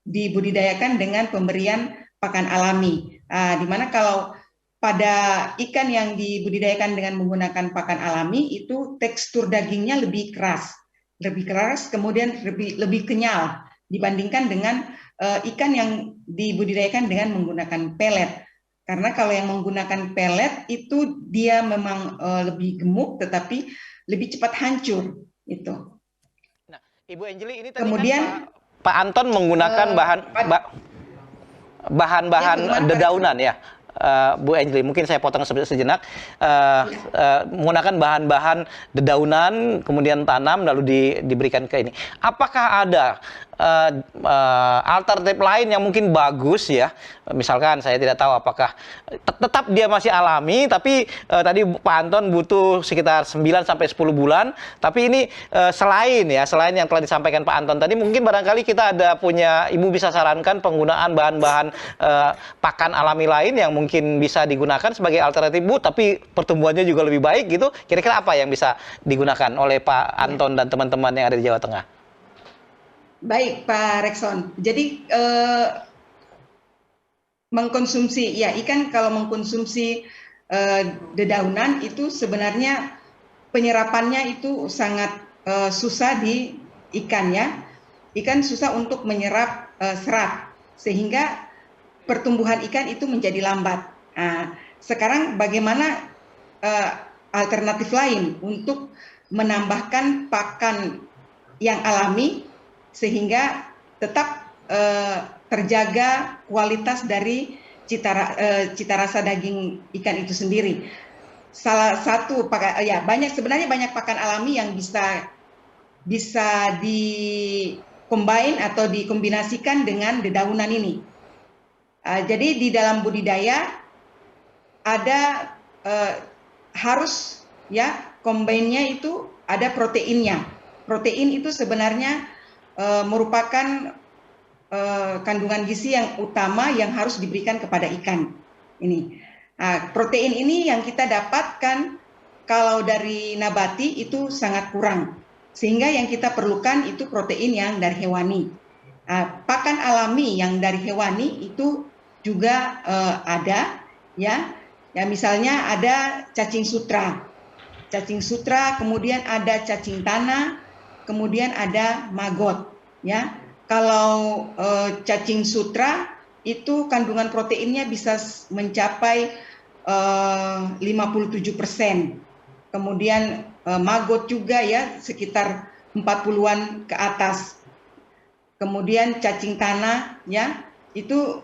dibudidayakan dengan pemberian pakan alami. Di mana kalau pada ikan yang dibudidayakan dengan menggunakan pakan alami itu tekstur dagingnya lebih keras, kemudian lebih kenyal dibandingkan dengan ikan yang dibudidayakan dengan menggunakan pelet. Karena kalau yang menggunakan pelet itu dia memang lebih gemuk, tetapi lebih cepat hancur. Itu. Nah, Ibu Angeli ini tadi kemudian kan Pak Anton menggunakan bahan-bahan dedaunan ya. Bu Angeli, mungkin saya potong sejenak. Menggunakan bahan-bahan dedaunan, kemudian tanam, lalu diberikan ke ini. Apakah ada alternatif lain yang mungkin bagus ya? Misalkan saya tidak tahu apakah tetap dia masih alami, tapi tadi Pak Anton butuh sekitar 9 sampai 10 bulan. Tapi ini selain yang telah disampaikan Pak Anton tadi, mungkin barangkali kita ada punya, Ibu bisa sarankan penggunaan bahan-bahan pakan alami lain yang mungkin bisa digunakan sebagai alternatif, Bu, tapi pertumbuhannya juga lebih baik gitu. Kira-kira apa yang bisa digunakan oleh Pak Anton dan teman-teman yang ada di Jawa Tengah? Baik, Pak Rekson. Jadi mengkonsumsi, ya ikan kalau mengkonsumsi dedaunan itu sebenarnya penyerapannya itu sangat susah di ikan ya. Ikan susah untuk menyerap serat, sehingga pertumbuhan ikan itu menjadi lambat. Nah, sekarang bagaimana alternatif lain untuk menambahkan pakan yang alami sehingga tetap terjaga kualitas dari cita rasa daging ikan itu sendiri. Salah satu sebenarnya banyak pakan alami yang bisa di-combine atau dikombinasikan dengan dedaunan ini. Jadi di dalam budidaya ada harus ya combine-nya itu ada proteinnya. Protein itu sebenarnya merupakan kandungan gizi yang utama yang harus diberikan kepada ikan ini. Protein ini yang kita dapatkan kalau dari nabati itu sangat kurang, sehingga yang kita perlukan itu protein yang dari hewani. Pakan alami yang dari hewani itu juga ada ya. Ya misalnya ada cacing sutra, kemudian ada cacing tanah, kemudian ada maggot ya. Kalau cacing sutra itu kandungan proteinnya bisa mencapai 57%. Kemudian maggot juga ya sekitar 40-an ke atas. Kemudian cacing tanah ya itu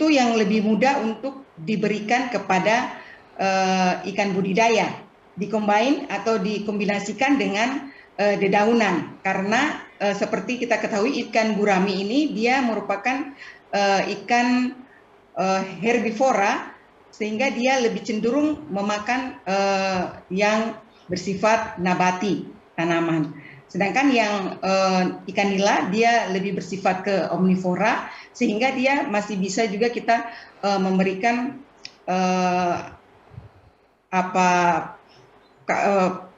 yang lebih mudah untuk diberikan kepada ikan budidaya, dikombin atau dikombinasikan dengan dedaunan, karena seperti kita ketahui ikan gurami ini dia merupakan ikan herbivora, sehingga dia lebih cenderung memakan yang bersifat nabati, tanaman. Sedangkan yang ikan nila dia lebih bersifat ke omnivora, sehingga dia masih bisa juga kita memberikan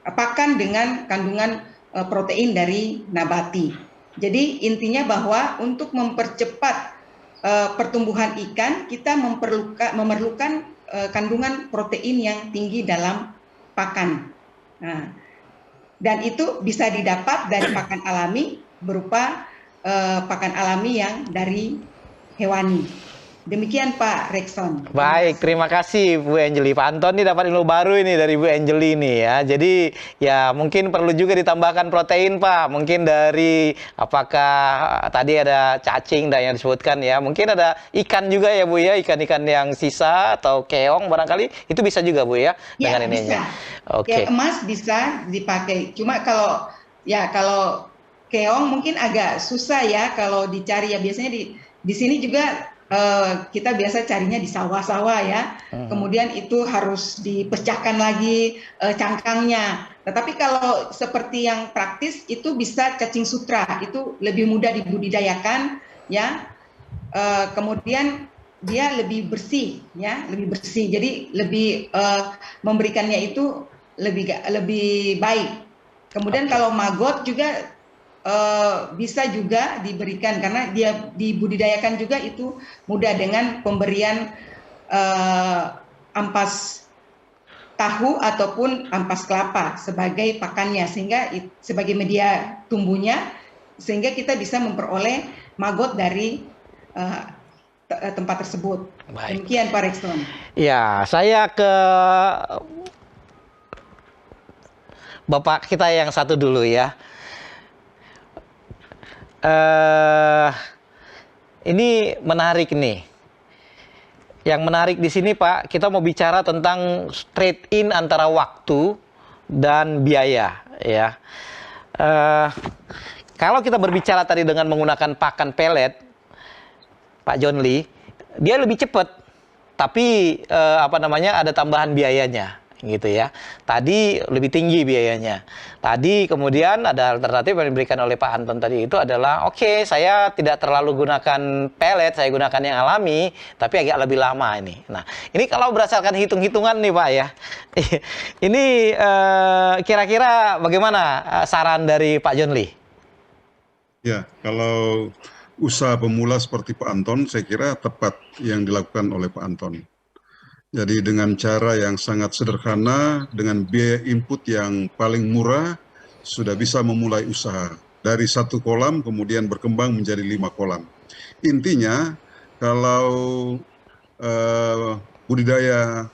pakan dengan kandungan protein dari nabati. Jadi intinya bahwa untuk mempercepat pertumbuhan ikan, kita memerlukan kandungan protein yang tinggi dalam pakan. Nah, dan itu bisa didapat dari pakan alami berupa pakan alami yang dari hewani. Demikian Pak Rekson. Baik, terima kasih Bu Angeli. Pak Anton ini dapat ilmu baru ini dari Bu Angeli ini ya. Jadi ya mungkin perlu juga ditambahkan protein Pak. Mungkin dari apakah tadi ada cacing dan yang disebutkan ya. Mungkin ada ikan juga ya Bu ya, ikan-ikan yang sisa atau keong barangkali itu bisa juga Bu ya, ya dengan ininya. Oke. Ya, emas bisa dipakai. Cuma kalau keong mungkin agak susah ya kalau dicari ya, biasanya di sini juga kita biasa carinya di sawah-sawah ya. Kemudian itu harus dipecahkan lagi cangkangnya. Tetapi kalau seperti yang praktis itu bisa cacing sutra, itu lebih mudah dibudidayakan ya. Kemudian dia lebih bersih ya, lebih bersih. Jadi lebih memberikannya itu lebih baik. Kemudian kalau maggot juga bisa juga diberikan karena dia dibudidayakan juga itu mudah dengan pemberian ampas tahu ataupun ampas kelapa sebagai pakannya sehingga sebagai media tumbuhnya sehingga kita bisa memperoleh maggot dari tempat tersebut. Baik. Demikian Pak Rexon. Ya, saya ke Bapak kita yang satu dulu ya. Ini menarik nih. Yang menarik di sini Pak, kita mau bicara tentang trade in antara waktu dan biaya ya. Kalau kita berbicara tadi dengan menggunakan pakan pelet, Pak John Lee, dia lebih cepat, tapi ada tambahan biayanya. Gitu ya. Tadi lebih tinggi biayanya. Tadi kemudian ada alternatif yang diberikan oleh Pak Anton tadi itu adalah oke, saya tidak terlalu gunakan pellet, saya gunakan yang alami, tapi agak lebih lama ini. Nah, ini kalau berdasarkan hitung-hitungan nih Pak ya. Ini kira-kira bagaimana saran dari Pak John Lee? Ya, kalau usaha pemula seperti Pak Anton, saya kira tepat yang dilakukan oleh Pak Anton. Jadi dengan cara yang sangat sederhana, dengan biaya input yang paling murah, sudah bisa memulai usaha. Dari 1 kolam kemudian berkembang menjadi 5 kolam. Intinya, kalau budidaya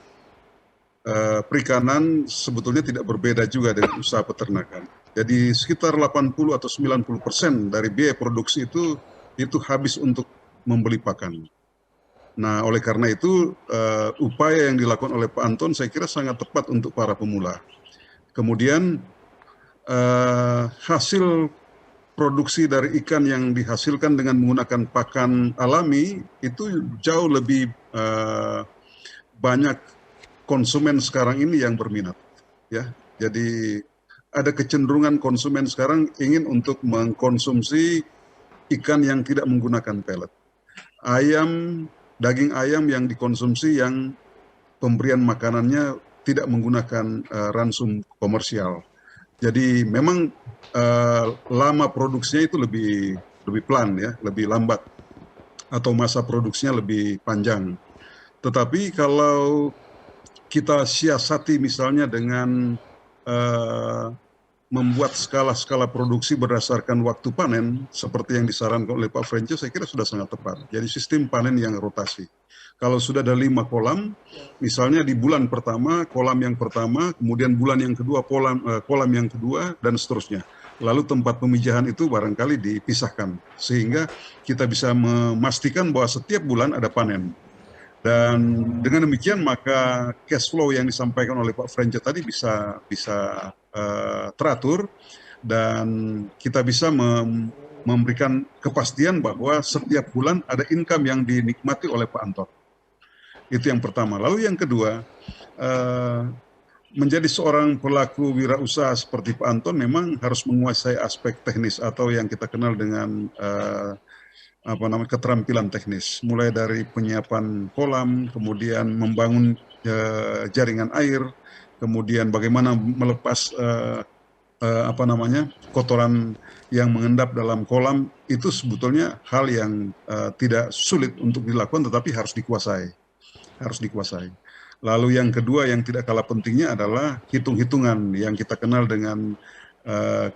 perikanan sebetulnya tidak berbeda juga dengan usaha peternakan. Jadi sekitar 80 atau 90% dari biaya produksi itu habis untuk membeli pakan. Nah, oleh karena itu, upaya yang dilakukan oleh Pak Anton saya kira sangat tepat untuk para pemula. Kemudian, hasil produksi dari ikan yang dihasilkan dengan menggunakan pakan alami, itu jauh lebih banyak konsumen sekarang ini yang berminat. Ya. Jadi, ada kecenderungan konsumen sekarang ingin untuk mengkonsumsi ikan yang tidak menggunakan pelet. Daging ayam yang dikonsumsi yang pemberian makanannya tidak menggunakan ransum komersial. Jadi memang lama produksinya itu lebih pelan ya, lebih lambat atau masa produksinya lebih panjang. Tetapi kalau kita siasati misalnya dengan membuat skala-skala produksi berdasarkan waktu panen, seperti yang disarankan oleh Pak Frencho, saya kira sudah sangat tepat. Jadi sistem panen yang rotasi. Kalau sudah ada 5 kolam, misalnya di bulan pertama, kolam yang pertama, kemudian bulan yang kedua, kolam yang kedua, dan seterusnya. Lalu tempat pemijahan itu barangkali dipisahkan, sehingga kita bisa memastikan bahwa setiap bulan ada panen. Dan dengan demikian maka cash flow yang disampaikan oleh Pak Frencho tadi bisa teratur dan kita bisa memberikan kepastian bahwa setiap bulan ada income yang dinikmati oleh Pak Anton. Itu yang pertama. Lalu yang kedua, menjadi seorang pelaku wirausaha seperti Pak Anton memang harus menguasai aspek teknis atau yang kita kenal dengan keterampilan teknis, mulai dari penyiapan kolam, kemudian membangun jaringan air, kemudian bagaimana melepas kotoran yang mengendap dalam kolam, itu sebetulnya hal yang tidak sulit untuk dilakukan, tetapi harus dikuasai. Lalu yang kedua yang tidak kalah pentingnya adalah hitung-hitungan yang kita kenal dengan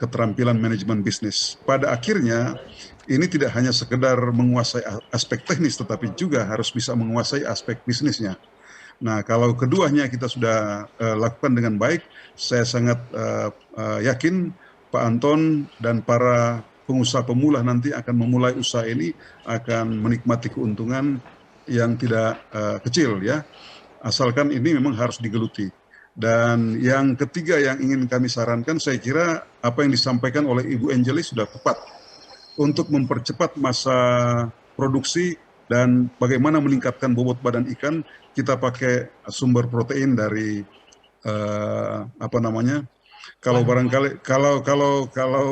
keterampilan manajemen bisnis. Pada akhirnya ini tidak hanya sekedar menguasai aspek teknis, tetapi juga harus bisa menguasai aspek bisnisnya. Nah, kalau keduanya kita sudah lakukan dengan baik, saya sangat yakin Pak Anton dan para pengusaha pemula nanti akan memulai usaha ini akan menikmati keuntungan yang tidak kecil ya, asalkan ini memang harus digeluti. Dan yang ketiga yang ingin kami sarankan, saya kira apa yang disampaikan oleh Ibu Angelis sudah tepat untuk mempercepat masa produksi dan bagaimana meningkatkan bobot badan ikan. Kita pakai sumber protein dari kalau barangkali kalau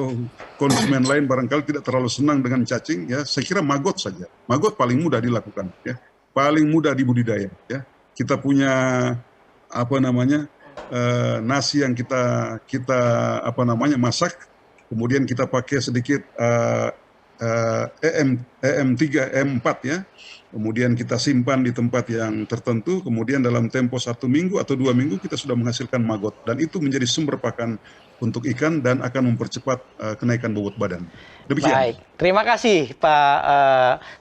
konsumen lain barangkali tidak terlalu senang dengan cacing ya, saya kira maggot saja. Maggot paling mudah dilakukan ya, paling mudah dibudidaya ya. Kita punya nasi yang kita masak, kemudian kita pakai sedikit EM3, EM4 ya. Kemudian kita simpan di tempat yang tertentu, kemudian dalam tempo 1 minggu atau 2 minggu kita sudah menghasilkan maggot, dan itu menjadi sumber pakan untuk ikan dan akan mempercepat kenaikan bobot badan. Demikian. Baik, terima kasih Pak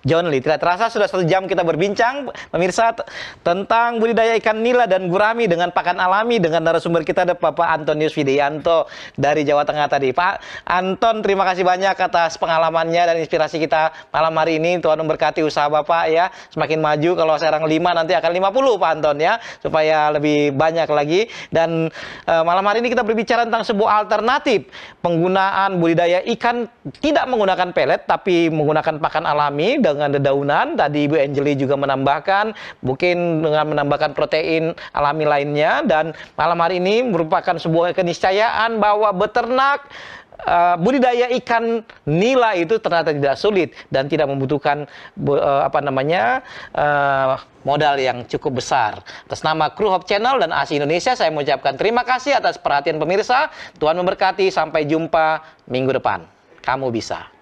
John Lee. Tidak terasa sudah 1 jam kita berbincang, pemirsa, tentang budidaya ikan nila dan gurami dengan pakan alami dengan narasumber kita ada Bapak Antonius Widianto dari Jawa Tengah tadi. Pak Anton, terima kasih banyak atas pengalamannya dan inspirasi kita malam hari ini. Tuhan memberkati usaha Bapak ya, semakin maju. Kalau sekarang 5 nanti akan 50 Pak Anton ya, supaya lebih banyak lagi. Dan malam hari ini kita berbicara tentang sebuah alternatif penggunaan budidaya ikan tidak menggunakan pelet tapi menggunakan pakan alami dengan dedaunan. Tadi Ibu Angeli juga menambahkan mungkin dengan menambahkan protein alami lainnya, dan malam hari ini merupakan sebuah keniscayaan bahwa beternak budidaya ikan nila itu ternyata tidak sulit dan tidak membutuhkan modal yang cukup besar. Atas nama kru Hope Channel dan ASI Indonesia, saya mengucapkan terima kasih atas perhatian pemirsa. Tuhan memberkati, sampai jumpa minggu depan. Kamu bisa.